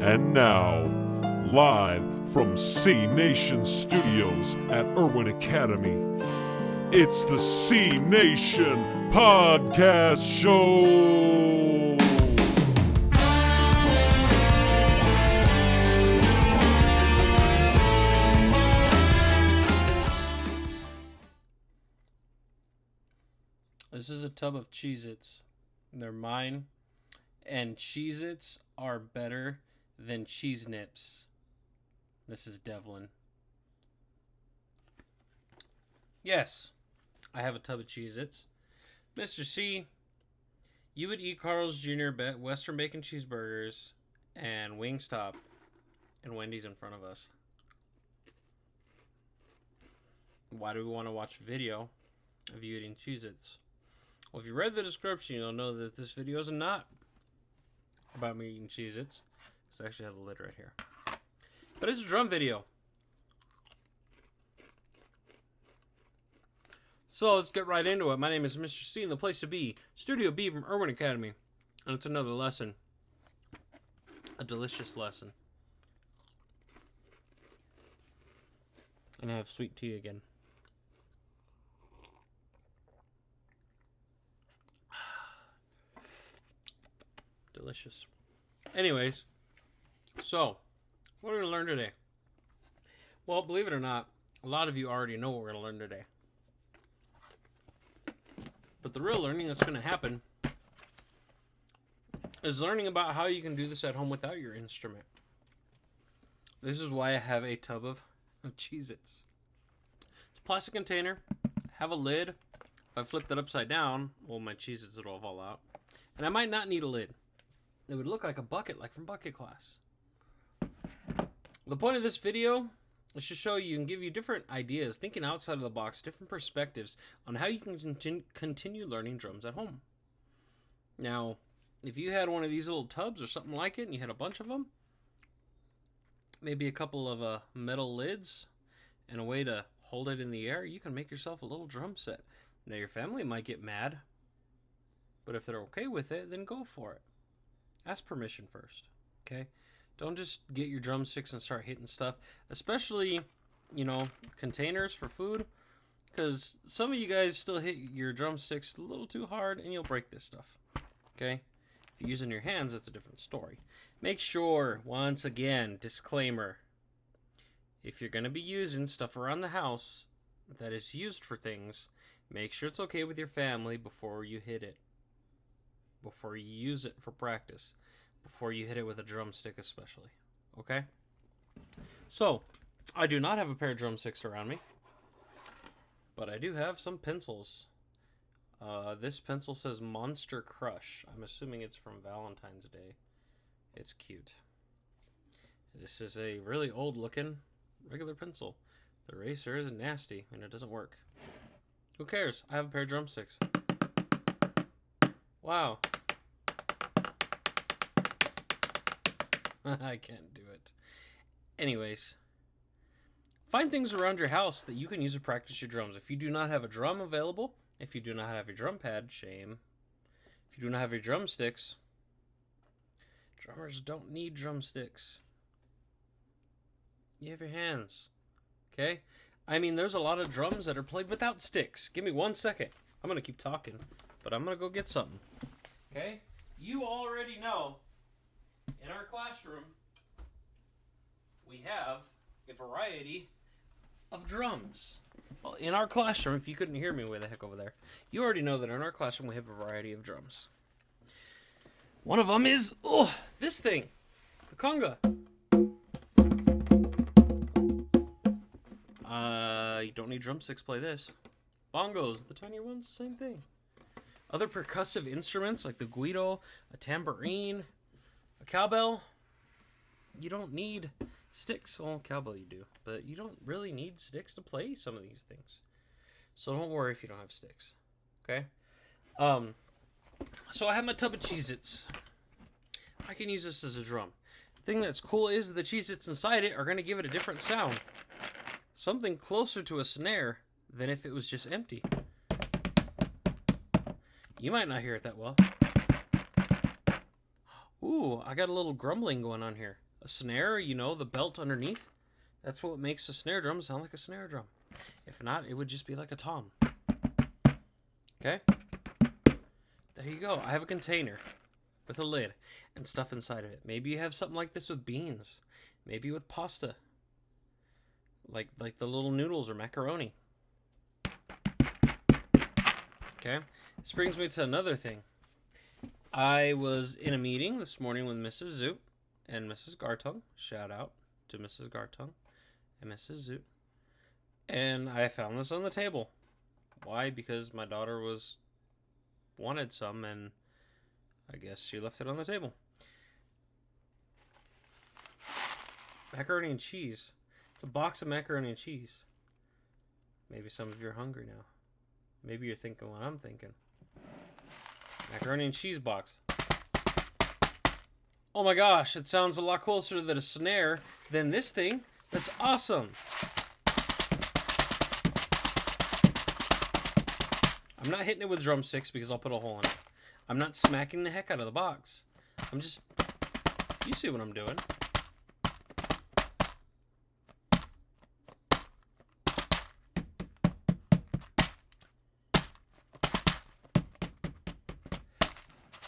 And now, live from C Nation Studios at Irwin Academy, it's the C Nation Podcast Show! This is a tub of Cheez-its. They're mine. And Cheez-its are better than Cheese Nips. This is Devlin. Yes, I have a tub of Cheez-its. Mr. C, you would eat Carl's Jr. Western Bacon Cheeseburgers and Wingstop and Wendy's in front of us. Why do we want to watch a video of you eating Cheez-its? Well, if you read the description, you'll know that this video is not about me eating Cheez-its. I actually have the lid right here. But it's a drum video. So let's get right into it. My name is Mr. C, and the place to be, Studio B from Irwin Academy. And it's another lesson. A delicious lesson. And I have sweet tea again. Delicious. Anyways, so what are we going to learn today? Well, believe it or not, a lot of you already know what we're going to learn today. But the real learning that's going to happen is learning about how you can do this at home without your instrument. This is why I have a tub of Cheez-its. It's a plastic container, have a lid. If I flip that upside down, well, my Cheez-its will all fall out. And I might not need a lid. It would look like a bucket, like from bucket class. The point of this video is to show you and give you different ideas, thinking outside of the box, different perspectives on how you can continue learning drums at home. Now, if you had one of these little tubs or something like it, and you had a bunch of them, maybe a couple of metal lids, and a way to hold it in the air, you can make yourself a little drum set. Now, your family might get mad, but if they're okay with it, then go for it. Ask permission first, okay? Don't just get your drumsticks and start hitting stuff, especially, containers for food, because some of you guys still hit your drumsticks a little too hard, and you'll break this stuff, okay? If you're using your hands, that's a different story. Make sure, once again, disclaimer, if you're going to be using stuff around the house that is used for things, make sure it's okay with your family before you hit it. Before you use it for practice, before you hit it with a drumstick especially, okay? So, I do not have a pair of drumsticks around me, but I do have some pencils. This pencil says Monster Crush. I'm assuming it's from Valentine's Day. It's cute. This is a really old looking regular pencil. The eraser is nasty and it doesn't work. Who cares? I have a pair of drumsticks. Wow. I can't do it. Anyways, find things around your house that you can use to practice your drums. If you do not have a drum available, if you do not have your drum pad, shame. If you do not have your drumsticks, drummers don't need drumsticks. You have your hands, okay? I mean, there's a lot of drums that are played without sticks. Give me 1 second. I'm going to keep talking, but I'm going to go get something. Okay? You already know, in our classroom, we have a variety of drums. Well, in our classroom, if you couldn't hear me way the heck over there, you already know that in our classroom we have a variety of drums. One of them is, this thing, the conga. You don't need drumsticks to play this. Bongos, the tiny ones, same thing. Other percussive instruments like the guido, a tambourine, a cowbell, you don't need sticks. Well, cowbell you do, but you don't really need sticks to play some of these things. So don't worry if you don't have sticks, okay? So I have my tub of Cheez-its. I can use this as a drum. The thing that's cool is the Cheez-its inside it are going to give it a different sound. Something closer to a snare than if it was just empty. You might not hear it that well. Ooh, I got a little grumbling going on here. A snare, you know, the belt underneath. That's what makes a snare drum sound like a snare drum. If not, it would just be like a tom. Okay? There you go. I have a container with a lid and stuff inside of it. Maybe you have something like this with beans. Maybe with pasta. Like the little noodles or macaroni. Okay? This brings me to another thing. I was in a meeting this morning with Mrs. Zoot and Mrs. Gartung. Shout out to Mrs. Gartung and Mrs. Zoot. And I found this on the table. Why? Because my daughter wanted some, and I guess she left it on the table. Macaroni and cheese. It's a box of macaroni and cheese. Maybe some of you are hungry now. Maybe you're thinking what I'm thinking. Macaroni and cheese box. Oh my gosh, it sounds a lot closer to the snare than this thing. That's awesome. I'm not hitting it with drumsticks because I'll put a hole in it. I'm not smacking the heck out of the box. I'm just... You see what I'm doing.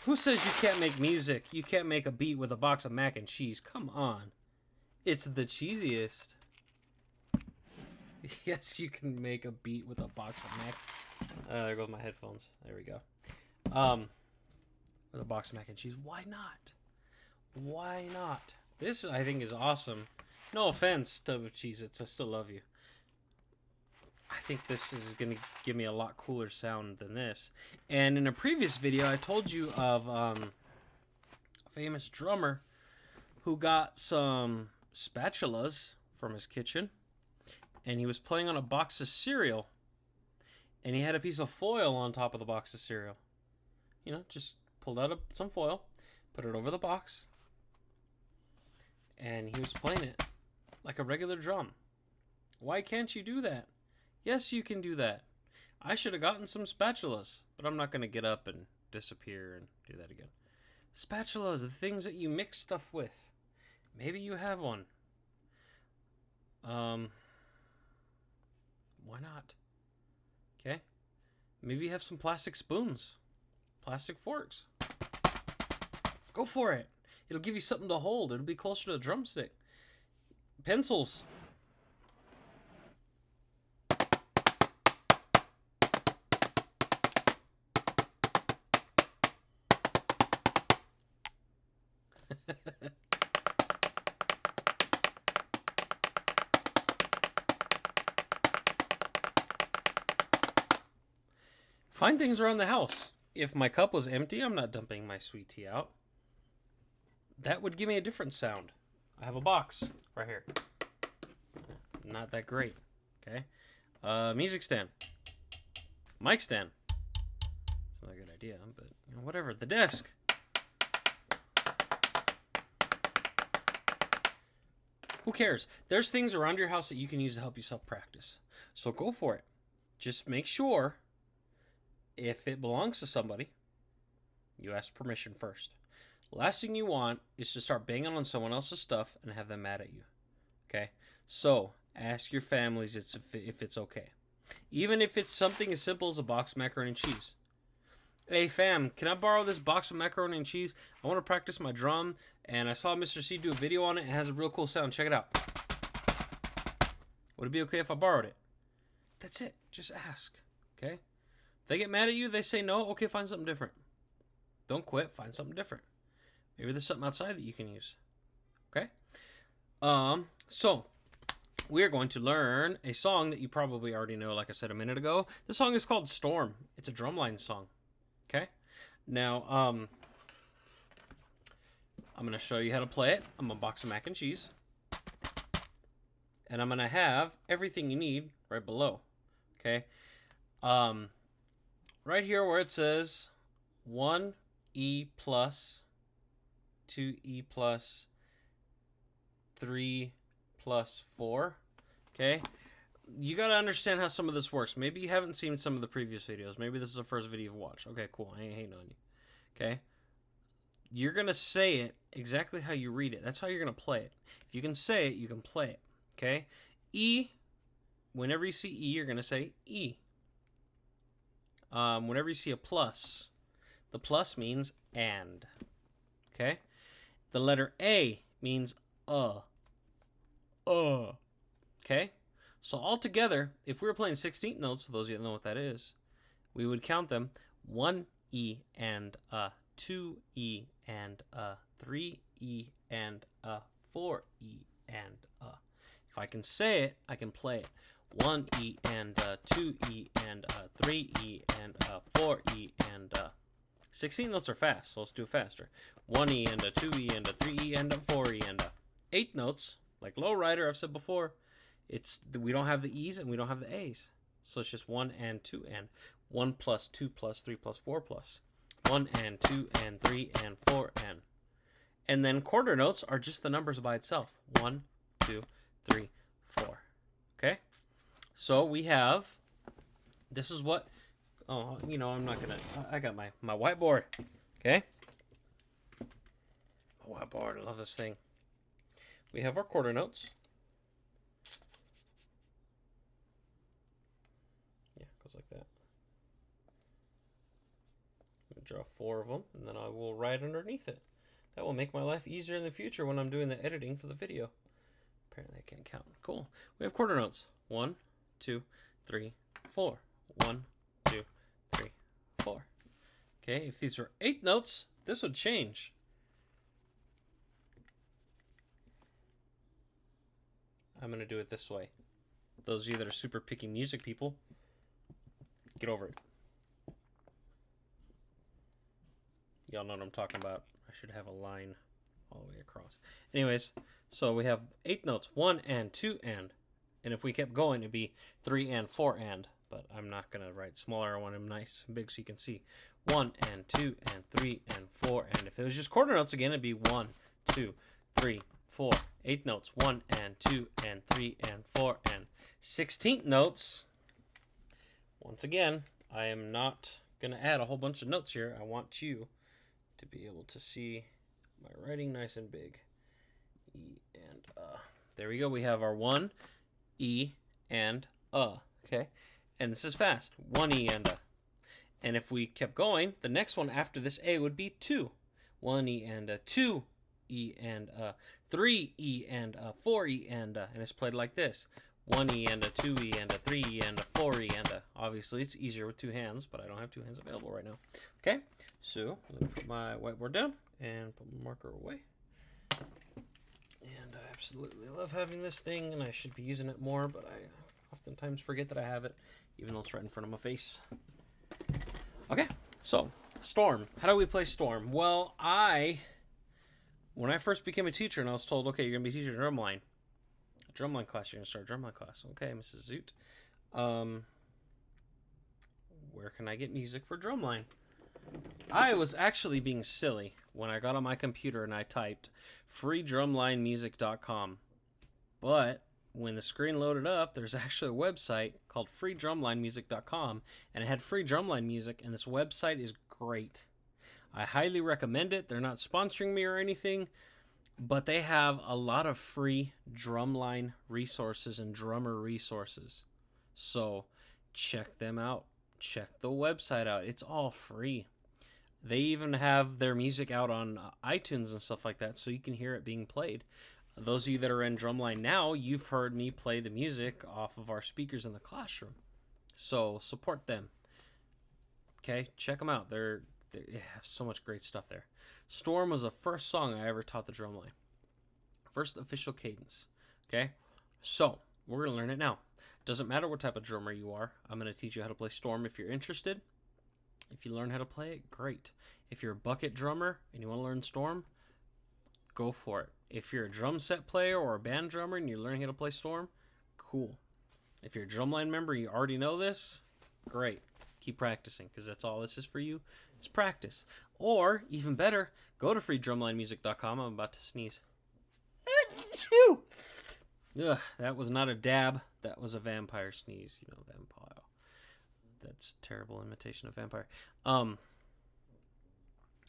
Who says you can't make music? You can't make a beat with a box of mac and cheese. Come on. It's the cheesiest. Yes, you can make a beat with a box of mac. There goes my headphones. There we go. With a box of mac and cheese. Why not? Why not? This, I think, is awesome. No offense to Cheez-its. I still love you. I think this is going to give me a lot cooler sound than this. And in a previous video, I told you of a famous drummer who got some spatulas from his kitchen. And he was playing on a box of cereal. And he had a piece of foil on top of the box of cereal. You know, just pulled out some foil, put it over the box. And he was playing it like a regular drum. Why can't you do that? Yes, you can do that. I should have gotten some spatulas, but I'm not going to get up and disappear and do that again. Spatulas, the things that you mix stuff with. Maybe you have one. Why not? Okay. Maybe you have some plastic spoons. Plastic forks. Go for it. It'll give you something to hold. It'll be closer to the drumstick. Pencils. Find things around the house. If my cup was empty, I'm not dumping my sweet tea out. That would give me a different sound. I have a box right here. Not that great. Okay. Music stand. Mic stand. It's not a good idea, but you know, whatever. The desk. Who cares? There's things around your house that you can use to help yourself practice. So go for it. Just make sure if it belongs to somebody, you ask permission first. Last thing you want is to start banging on someone else's stuff and have them mad at you. Okay? So, ask your families if it's okay. Even if it's something as simple as a box of macaroni and cheese. Hey fam, can I borrow this box of macaroni and cheese? I want to practice my drum, and I saw Mr. C do a video on it. It has a real cool sound. Check it out. Would it be okay if I borrowed it? That's it. Just ask. Okay? If they get mad at you, they say no. Okay, find something different. Don't quit. Find something different. Maybe there's something outside that you can use. Okay? So, we're going to learn a song that you probably already know, like I said a minute ago. The song is called Storm. It's a drumline song. Okay? Now, I'm going to show you how to play it. I'm a box of mac and cheese. And I'm going to have everything you need right below. Okay? Right here where it says 1E plus, 2E plus, 3 plus 4. Okay? You got to understand how some of this works. Maybe you haven't seen some of the previous videos. Maybe this is the first video you've watched. Okay, cool. I ain't hating on you. Okay? You're going to say it exactly how you read it. That's how you're going to play it. If you can say it, you can play it. Okay? E, whenever you see E, you're going to say E. Whenever you see a plus, the plus means and. Okay? The letter A means Okay? So altogether, if we were playing 16th notes, for those of you that know what that is, we would count them 1 E and 2 E and 3 E and 4 E and If I can say it, I can play it. 1 E and 2 E and 3 E and 4 E and 16 notes are fast, so let's do it faster. 1 E and 2 E and 3 E and 4 E and 8 notes, like lowrider, I've said before, we don't have the E's and we don't have the A's. So it's just 1 and 2 and 1 plus 2 plus 3 plus 4 plus 1 and 2 and 3 and 4 and then quarter notes are just the numbers by itself. 1, 2, 3, 4. Okay? So we have, this is what, I'm not gonna, I got my whiteboard. Okay? My whiteboard, I love this thing. We have our quarter notes. Yeah, it goes like that. I'm gonna draw 4 of them, and then I will write underneath it. That will make my life easier in the future when I'm doing the editing for the video. Apparently I can't count. Cool. We have quarter notes. 1, 2, 3, 4. 1, 2, 3, 4. Okay, if these were 8 notes, this would change. I'm going to do it this way. Those of you that are super picky music people, get over it. Y'all know what I'm talking about. I should have a line all the way across. Anyways, so we have 8 notes. 1 and 2 and. And if we kept going, it'd be 3 and 4 and. But I'm not going to write smaller. I want them nice and big so you can see. 1 and 2 and 3 and 4 and. If it was just quarter notes again, it'd be 1, 2, 3, 4. 8 notes. 1 and 2 and 3 and 4 and. 16th notes. Once again, I am not going to add a whole bunch of notes here. I want you to be able to see my writing nice and big. E and There we go. We have our 1, E and okay? And this is fast. 1 E and And if we kept going, the next one after this A would be 2. 1 E and 2 E and 3 E and 4 E and it's played like this. 1 E and 2 E and 3 E and 4 E and obviously it's easier with 2 hands, but I don't have 2 hands available right now. Okay, so let me put my whiteboard down and put my marker away. And I absolutely love having this thing, and I should be using it more, but I oftentimes forget that I have it, even though it's right in front of my face. Okay, so Storm. How do we play Storm? Well, when I first became a teacher and I was told, okay, you're going to be teaching Drumline. Drumline class, you're going to start a Drumline class. Okay, Mrs. Zoot. Where can I get music for Drumline? I was actually being silly when I got on my computer and I typed freedrumlinemusic.com. But when the screen loaded up, there's actually a website called freedrumlinemusic.com, and it had free drumline music, and this website is great. I highly recommend it. They're not sponsoring me or anything, but they have a lot of free drumline resources and drummer resources. So check them out. Check the website out. It's all free. They even have their music out on iTunes and stuff like that, so you can hear it being played. Those of you that are in Drumline now, you've heard me play the music off of our speakers in the classroom. So support them. Okay, check them out. They have so much great stuff there. Storm was the first song I ever taught the drumline. First official cadence. Okay, so we're going to learn it now. Doesn't matter what type of drummer you are. I'm going to teach you how to play Storm if you're interested. If you learn how to play it, great. If you're a bucket drummer and you want to learn Storm, go for it. If you're a drum set player or a band drummer and you're learning how to play Storm, cool. If you're a drumline member, you already know this, great. Keep practicing, because that's all this is for you, is practice. Or, even better, go to freedrumlinemusic.com. I'm about to sneeze. Ugh, that was not a dab. That was a vampire sneeze. You know, vampire. That's terrible imitation of vampire.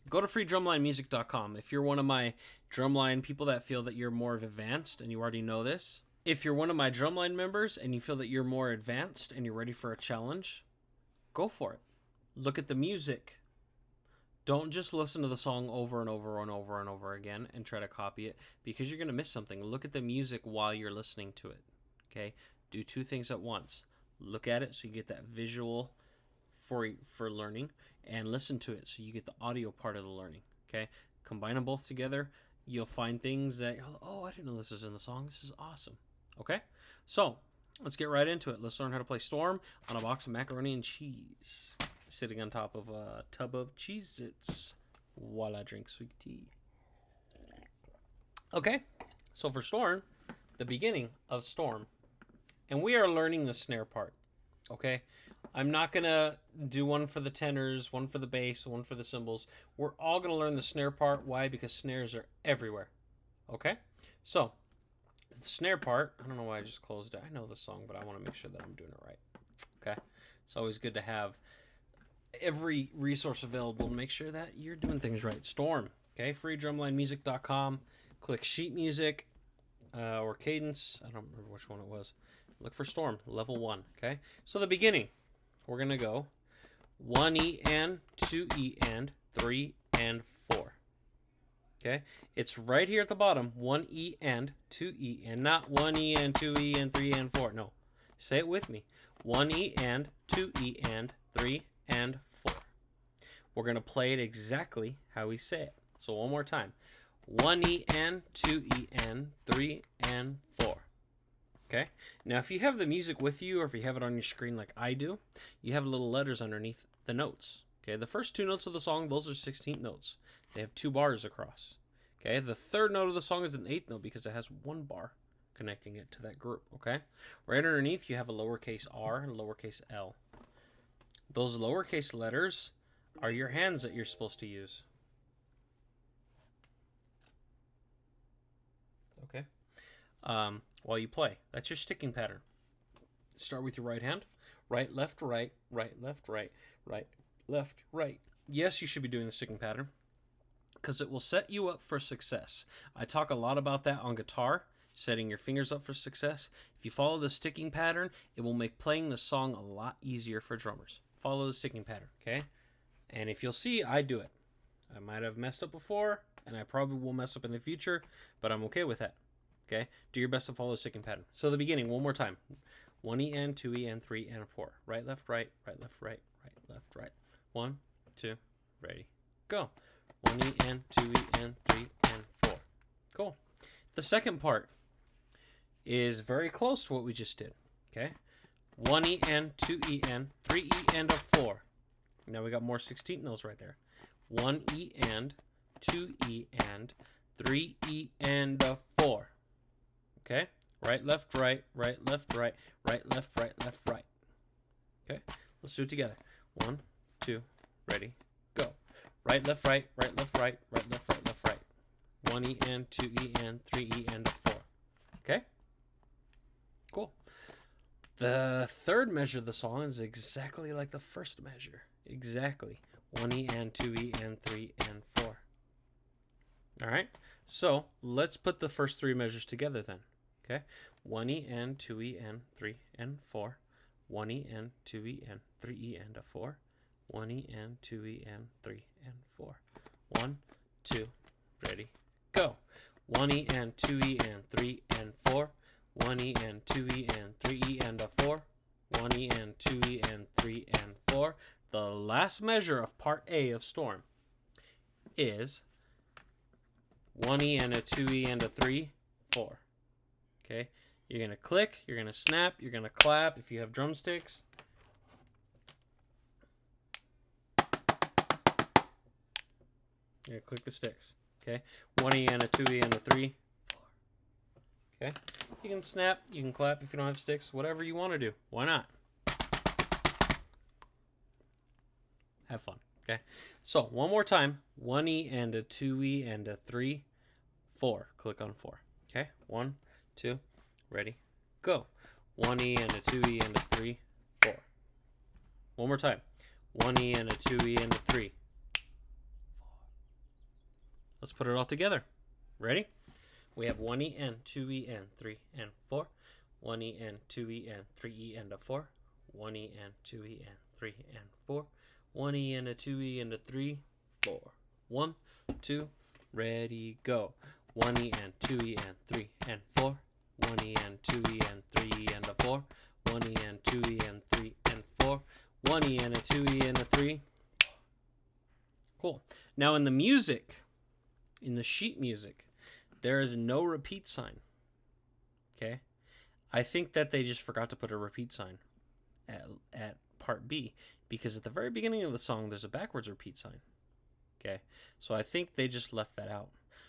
go to freedrumlinemusic.com. If you're one of my Drumline people that feel that you're more advanced and you already know this, if you're one of my Drumline members and you feel that you're more advanced and you're ready for a challenge, go for it. Look at the music. Don't just listen to the song over and over and over and over again and try to copy it, because you're going to miss something. Look at the music while you're listening to it. Okay? Do two things at once. Look at it so you get that visual for learning, and listen to it so you get the audio part of the learning. Okay? Combine them both together. You'll find things that, oh, I didn't know this was in the song. This is awesome. Okay? So, let's get right into it. Let's learn how to play Storm on a box of macaroni and cheese, sitting on top of a tub of Cheez-its while I drink sweet tea. Okay, so for Storm, the beginning of Storm, and we are learning the snare part, okay? I'm not going to do one for the tenors, one for the bass, one for the cymbals. We're all going to learn the snare part. Why? Because snares are everywhere, okay? So, the snare part, I don't know why I just closed it. I know the song, but I want to make sure that I'm doing it right, okay? It's always good to have every resource available to make sure that you're doing things right. Storm, okay? freedrumlinemusic.com. Click sheet music or cadence. I don't remember which one it was. Look for Storm, level 1, okay? So the beginning, we're going to go 1 E and 2 E and 3 and 4. Okay? It's right here at the bottom, 1 E and 2 E and, not 1 E and 2 E and 3 and 4. No. Say it with me. 1 E and 2 E and 3 and 4. We're going to play it exactly how we say it. So one more time. 1 E and 2 E and 3 and 4. Okay? Now if you have the music with you, or if you have it on your screen like I do, you have little letters underneath the notes. Okay? The first two notes of the song, those are 16th notes. They have 2 bars across. Okay? The third note of the song is an 8th note because it has 1 bar connecting it to that group. Okay? Right underneath you have a lowercase r and a lowercase l. Those lowercase letters are your hands that you're supposed to use. Okay? While you play. That's your sticking pattern. Start with your right hand. Right, left, right, right, left, right, right, left, right. Yes, you should be doing the sticking pattern because it will set you up for success. I talk a lot about that on guitar, setting your fingers up for success. If you follow the sticking pattern, it will make playing the song a lot easier for drummers. Follow the sticking pattern, okay? And if you'll see, I do it. I might have messed up before, and I probably will mess up in the future, but I'm okay with that. Okay? Do your best to follow the sticking pattern. So the beginning, one more time. 1 E and 2 E and 3 and 4. Right, left, right, right, left, right, right, left, right. 1, 2, ready, go. 1 E and 2 E and 3 and 4. Cool. The second part is very close to what we just did. Okay? 1 E and 2 E and 3 E and a 4. Now we got more 16th notes right there. 1 E and 2 E and 3 E and a 4. Okay? Right, left, right, right, left, right, right, left, right, left, right. Okay? Let's do it together. 1, 2, ready, go. Right, left, right, right, left, right, right, left, right, left, right. 1 E and 2 E and 3 E and a 4. Okay? Cool. The third measure of the song is exactly like the first measure. Exactly. 1 E and 2 E and 3 and 4. All right? So let's put the first 3 measures together then. Okay? 1 E and 2 E and 3 and 4. 1 E and 2 E and 3 E and a 4. 1 E and 2 E and 3 and 4. 1, 2, ready, go. 1 E and 2 E and 3 and 4. 1 E and 2 E and 3 E and a 4. 1 E and 2 E and 3 and 4. The last measure of part A of Storm is 1 E and a 2 E and a 3, 4. Okay? You're going to click, you're going to snap, you're going to clap if you have drumsticks. You're going to click the sticks. Okay? 1 E and a 2 E and a 3, 4. Okay? You can snap, you can clap if you don't have sticks, whatever you want to do. Why not? Have fun. Okay? So, one more time. 1 E and a 2 E and a 3, 4. Click on 4. Okay? 1, 2, ready, go. 1 E and a 2 E and a 3, 4. One more time. 1 E and a 2 E and a 3, 4. Let's put it all together. Ready? We have 1E and 2E and 3 and 4. 1E and 2E and 3E and a 4. 1E and 2E and 3 and 4. 1E and a 2E and a 3, 4. 1, 2, ready, go. 1E and 2E and 3 and 4. 1E and 2E and 3 and a 4. 1E and 2E and 3 and 4. 1E and a 2E and a 3. Cool. Now in the music, in the sheet music, there is no repeat sign. Okay? I think that they just forgot to put a repeat sign at part B, because at the very beginning of the song, there's a backwards repeat sign. Okay? So I think they just left that out.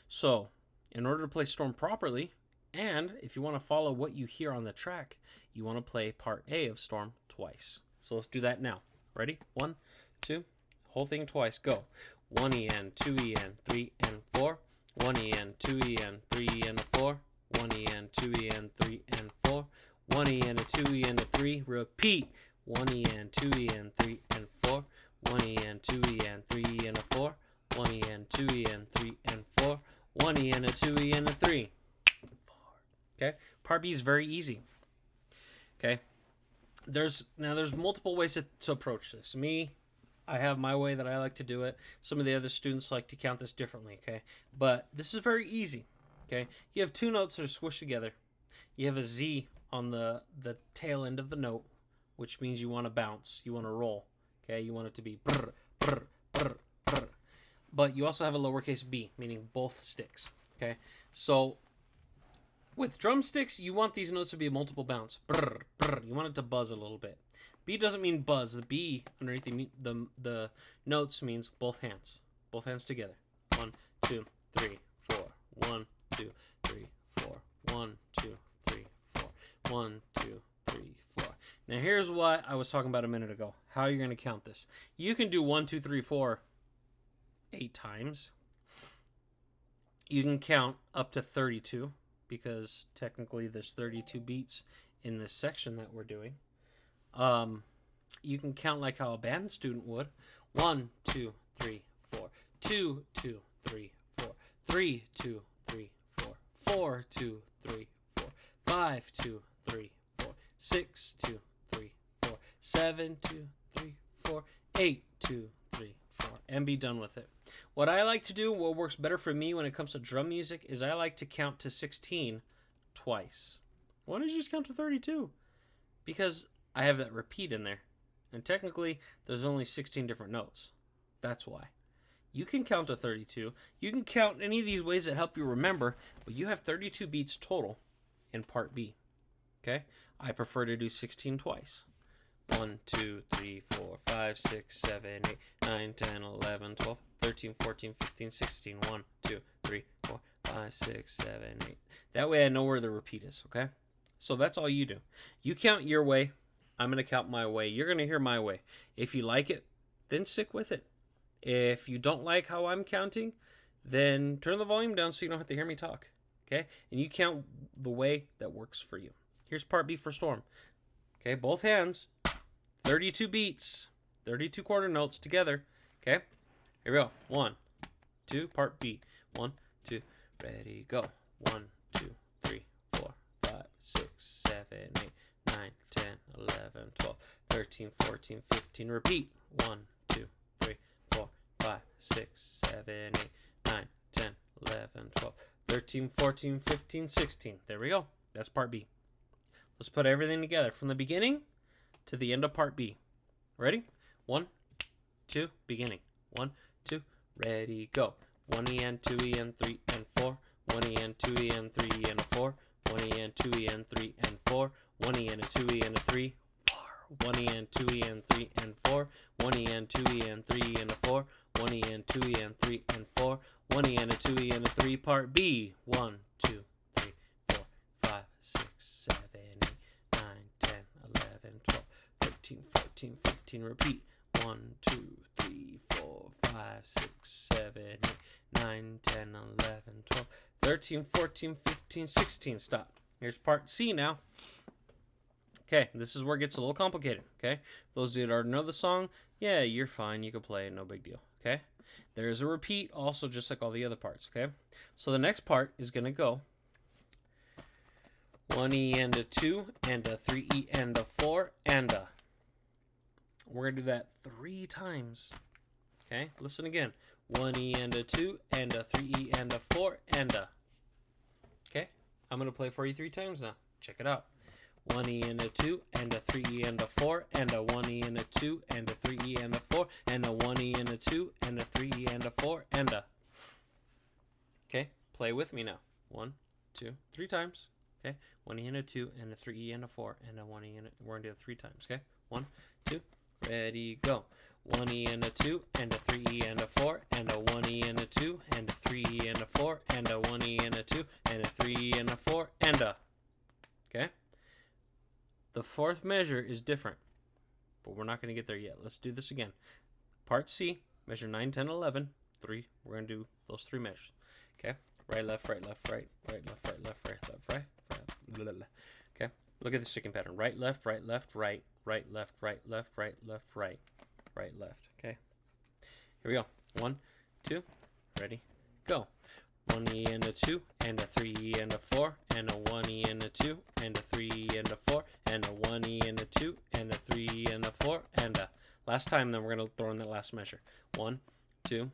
So, in order to play Storm properly, and if you want to follow what you hear on the track, you want to play part A of Storm twice. So let's do that now. Ready? 1, 2, whole thing twice. Go. 1E and 2E and 3 and 4. 1E and 2E and 3 and a 4. 1E and 2E and 3 and 4. 1E and a 2E and a 3. Repeat. 1E and 2E and 3 and 4. 1E and 2E and 3 and a 4. 1E and 2E and 3 and 4. 1E and a 2E and a 3. 4. Okay? Part B is very easy. Okay? There's multiple ways to approach this. I have my way that I like to do it. Some of the other students like to count this differently, okay? But this is very easy, okay? You have two notes that are squished together. You have a Z on the tail end of the note, which means you want to bounce. You want to roll, okay? You want it to be brr, brr, brr, brr. But you also have a lowercase b, meaning both sticks, okay? So with drumsticks, you want these notes to be a multiple bounce. Brr, brr. You want it to buzz a little bit. B doesn't mean buzz. The B underneath the notes means both hands. Both hands together. 1, 2, 3, 4. 1, 2, 3, 4. 1, 2, 3, 4. 1, 2, 3, 4. Now here's what I was talking about a minute ago. How you're going to count this. You can do 1, 2, 3, 4 8 times. You can count up to 32 because technically there's 32 beats in this section that we're doing. You can count like how a band student would. 1, 2, 3, 4. 2, 2, 3, 4. 3, 2, 3, 4. 4, 2, 3, 4. 5, 2, 3, 4. 6, 2, 3, 4. 7, 2, 3, 4. 8, 2, 3, 4. And be done with it. What I like to do, what works better for me when it comes to drum music, is I like to count to 16 twice. Why don't you just count to 32? Because I have that repeat in there. And technically, there's only 16 different notes. That's why. You can count to 32. You can count any of these ways that help you remember, but you have 32 beats total in part B. Okay? I prefer to do 16 twice. 1, 2, 3, 4, 5, 6, 7, 8, 9, 10, 11, 12, 13, 14, 15, 16. 1, 2, 3, 4, 5, 6, 7, 8. That way I know where the repeat is, okay? So that's all you do. You count your way. I'm going to count my way. You're going to hear my way. If you like it, then stick with it. If you don't like how I'm counting, then turn the volume down so you don't have to hear me talk. Okay? And you count the way that works for you. Here's part B for Storm. Okay, both hands. 32 beats. 32 quarter notes together. Okay? Here we go. 1, 2, part B. 1, 2, ready, go. 1, 2, 3, 4, 5, 6, 7, 8. 9, 10, 11, 12, 13, 14, 15. Repeat. 1, 2, 3, 4, 5, 6, 7, 8, 9, 10, 11, 12, 13, 14, 15, 16. There we go. That's part B. Let's put everything together from the beginning to the end of part B. Ready? 1, 2, beginning. 1, 2, ready, go. 1E and 2E and 3 and 4. 1E and 2E and 3 and a 4. 1E and 2E and 3 and 4. 1E and a 2E and a 3, 4. 1E and 2E and 3 and 4. 1E and 2E and 3 and a 4. 1E and 2E and 3 and 4. 1E and a 2E and a 3, part B. 1, 2, 3, 4, 5, 6, 7, 8, 9, 10, 11, 12, 13, 14, 15. Repeat. 1, 2, 3, 4, 5, 6, 7, 8, 9, 10, 11, 12, 13, 14, 15, 16. Stop. Here's part C now. Okay, this is where it gets a little complicated, okay? Those that already know the song, yeah, you're fine. You can play it, no big deal, okay? There's a repeat also, just like all the other parts, okay? So the next part is going to go 1E and a 2 and a 3E and a 4 and a. We're going to do that 3 times. Okay, listen again. 1E and a 2 and a 3E and a 4 and a. Okay, I'm going to play for you 3 times now. Check it out. 1E and a 2 and a 3E and a 4 and a 1E and a 2 and a 3E and a 4 and a 1E and a 2 and a 3E and a 4 and a. Okay, play with me now. 1, 2, 3 times. Okay, 1E and a 2 and a 3E and a 4 and a 1E and a. We're going to do it 3 times. Okay, 1, 2, ready, go. 1E and a 2 and a 3E and a 4 and a 1E and a 2 and a 3E and a 4 and a 1E and a 2 and a 3E and a 4 and a. Okay? The 4th measure is different, but we're not going to get there yet. Let's do this again. Part C, measure 9, 10, 11, 3. We're going to do those 3 measures. Okay? Right, left, right, left, right, right, left, right, left, right, left, right. Blah, blah, blah. Okay? Look at the sticking pattern. Right, left, right, left, right, right, left, right, left, right, left, right, right, left. Okay? Here we go. 1, 2, ready, go. 1E and a 2 and a 3E and a 4 and a 1E and a 2 and a 3E and a 4 and a 1E and a 2 and a 3E and a 4 and a. Last time, then we're going to throw in that last measure. 1, 2,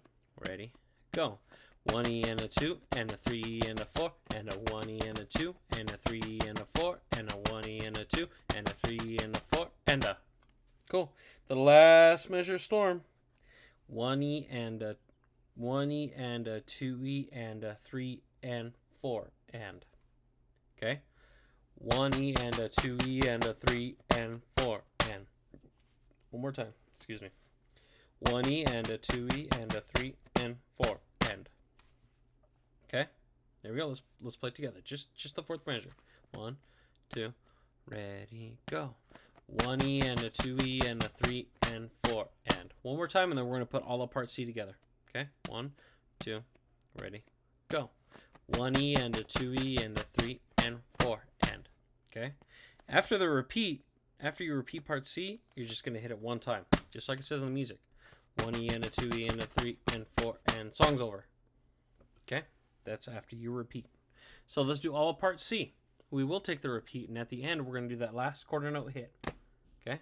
ready, go. 1E and a 2 and a 3E and a 4 and a 1E and a 2 and a 3E and a 4 and a 1E and a 2 and a 3E and a 4 and a. Cool. The last measure storm. 1E and a 2E and a 3 and 4 and. Okay? 1E and a 2E and a 3 and 4 and. One more time. Excuse me. 1E and a 2E and a 3 and 4 and. Okay? There we go. Let's play it together. Just the 4th measure. 1, 2, ready, go. 1E and a 2E and a 3 and 4 and. One more time, and then we're going to put all of part C together. Okay? 1, 2, ready, go. 1E and a 2E and a 3 and 4 and. Okay? After you repeat part C, you're just going to hit it 1 time, just like it says in the music. 1E and a 2E and a 3 and 4 and song's over. Okay? That's after you repeat. So let's do all of part C. We will take the repeat, and at the end, we're going to do that last quarter note hit. Okay?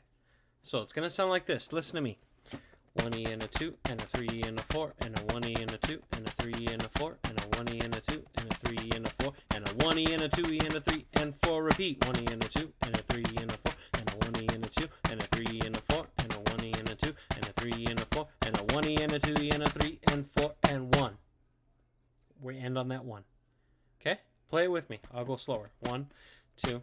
So it's going to sound like this. Listen to me. 1E and a 2 and a 3 and a 4 and a 1E and a 2 and a 3 and a 4 and a 1E and a 2 and a 3 and a 4 and a 1E and a 2E and a 3 and 4. Repeat. 1E and a 2 and a 3 and a 4 and a 1E and a 2 and a 3 and a 4 and a 1E and a 2 and a 3 and a 4 and a 1E and a 2E and a 3 and 4 and 1. We end on that 1. Okay? Play it with me. I'll go slower. 1, 2,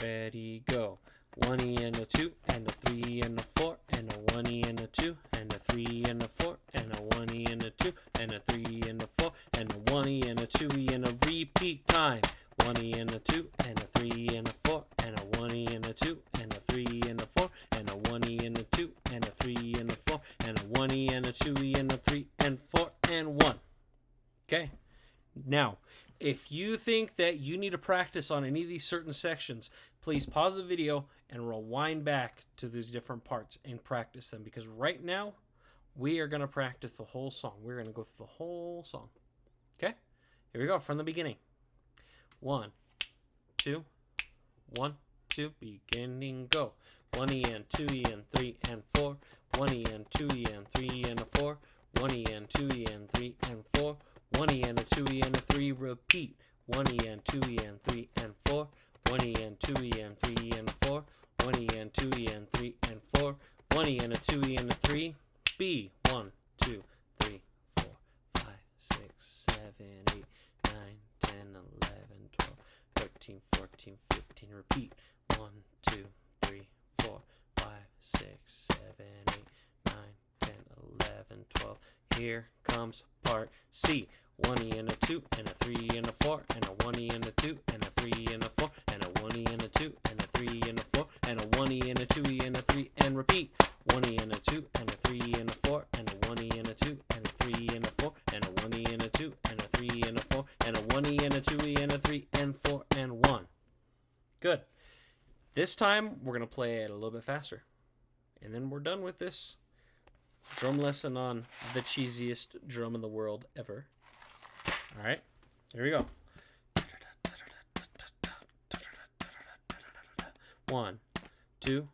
ready, go. 1E and a 2 and a 3 and a 4 and a 1E and a 2 and a 3 and a 4 and a 1E and a 2 and a 3 and a 4 and a 1E and a 2E and a repeat time. 1E and a 2 and a 3 and a 4 and a 1E and a 2 and a 3 and a 4 and a 1E and a 2 and a 3 and a 4 and a 1E and a 2E and a 3 and 4 and 1. Okay? Now, if you think that you need to practice on any of these certain sections, please pause the video and rewind back to these different parts and practice them. Because right now, we are going to practice the whole song. We're going to go through the whole song. Okay? Here we go from the beginning. 1, 2, 1, 2, beginning, go. 1E and 2E and 3 and 4. 1E and 2E and 3 and a 4. 1E and 2E and 3 and 4. 1E and a 2E and a 3, repeat. 1E and 2E and 3 and 4. 1E and 2E and 3 and 4. 1E and 2E and 3 and 4. 1E and a 2E and a 3. B. 1, 2, 3, 4, 5, 6, 7, 8, 9, 10, 11, 12, 13, 14, 15. Repeat. 1, 2, 3, 4, 5, 6, 7, 8, 9, 10, 11, 12. Here comes part C. 1E and a 2 and a 3 and a 4 and a 1E and a 2 and a 3 and a 4 and a 1E and a 2 and a 3 and a 4 and a 1E and a 2E and a 3 and repeat. 1E and a 2 and a 3 and a 4 and a 1E and a 2 and a 3 and a 4 and a 1E and a 2 and a 3 and a 4 and a 1E and a 2E and a 3 and 4 and 1. Good. This time we're going to play it a little bit faster. And then we're done with this Drum lesson on the cheesiest drum in the world ever. All right, here we go. 1, 2,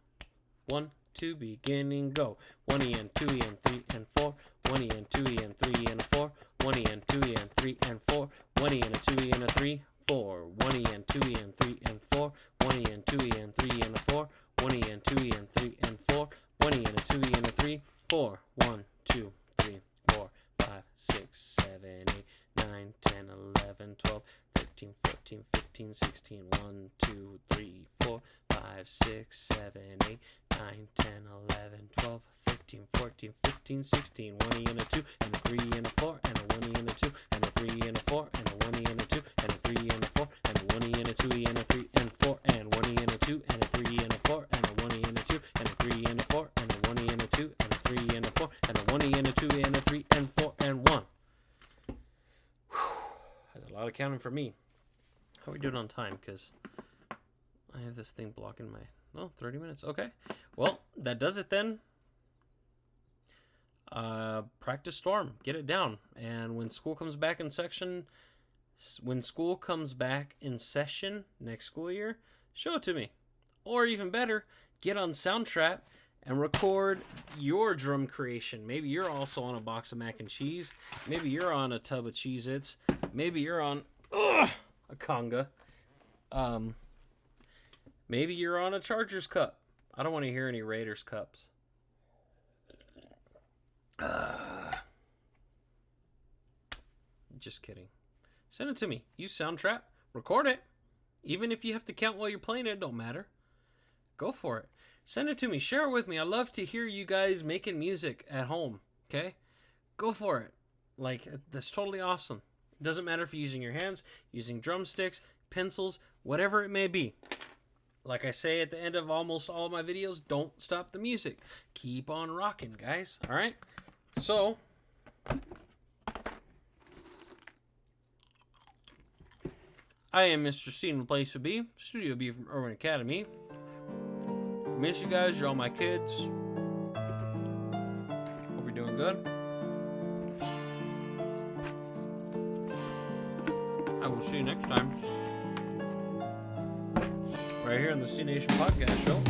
1, 2, beginning, go. 1 E and 2 E and 3 and 4. 1 E and 2 E and 3 and 4. 1 E and 2 E and 3 and 4. 1 E and a 2 E and a 3, 4. 1 E and 2 E and 3 and 4. 1 E and 2 E and 3 and a 4. 1 E and 2 E and 3 and 4. 1 E and a 2 E and a 3, 4. 1, 2, 3, 4, 5, 6, 7, 8, 9, 10, 11, 12, 13, 14, 15, 16. 1, 2, 3, 4, 5, 6, 7, 8, 9, 10, 11, 12, 13, 14, 15, 16. 1 E and a 2 and a 3 and a 4 and a 1 E and a 2 and a 3 and a 4 and a 1 E and a 2 and a 3 and a 4 and a 1 E and a 2 E and a 3 and 4 and 1 E and a 2 and a 3 and a 4 and a 1 E and a 2 and a 3 and a 4 and a 1 E and a 2 and a 3 and a 4 and a 1 E and a 2 and a 3 and 4 and 1. That's a lot of counting for me. How are we doing on time? Because I have this thing blocking my... Oh, 30 minutes. Okay. Well, that does it then. Practice Storm. Get it down. And when school comes back in session next school year, show it to me. Or even better, get on Soundtrap and record your drum creation. Maybe you're also on a box of mac and cheese. Maybe you're on a tub of Cheez-its. Maybe you're on a conga. Maybe you're on a Chargers cup. I don't want to hear any Raiders cups. Just kidding. Send it to me. Use Soundtrap. Record it. Even if you have to count while you're playing it don't matter. Go for it. Send it to me. Share it with me. I love to hear you guys making music at home. Okay? Go for it. Like, that's totally awesome. It doesn't matter if you're using your hands, using drumsticks, pencils, whatever it may be. Like I say at the end of almost all of my videos, don't stop the music. Keep on rocking, guys. All right? So, I am Mr. Steven Place to Be, Studio B from Irwin Academy. Miss you guys. You're all my kids. Hope you're doing good. I will see you next time. Right here on the C Nation Podcast Show.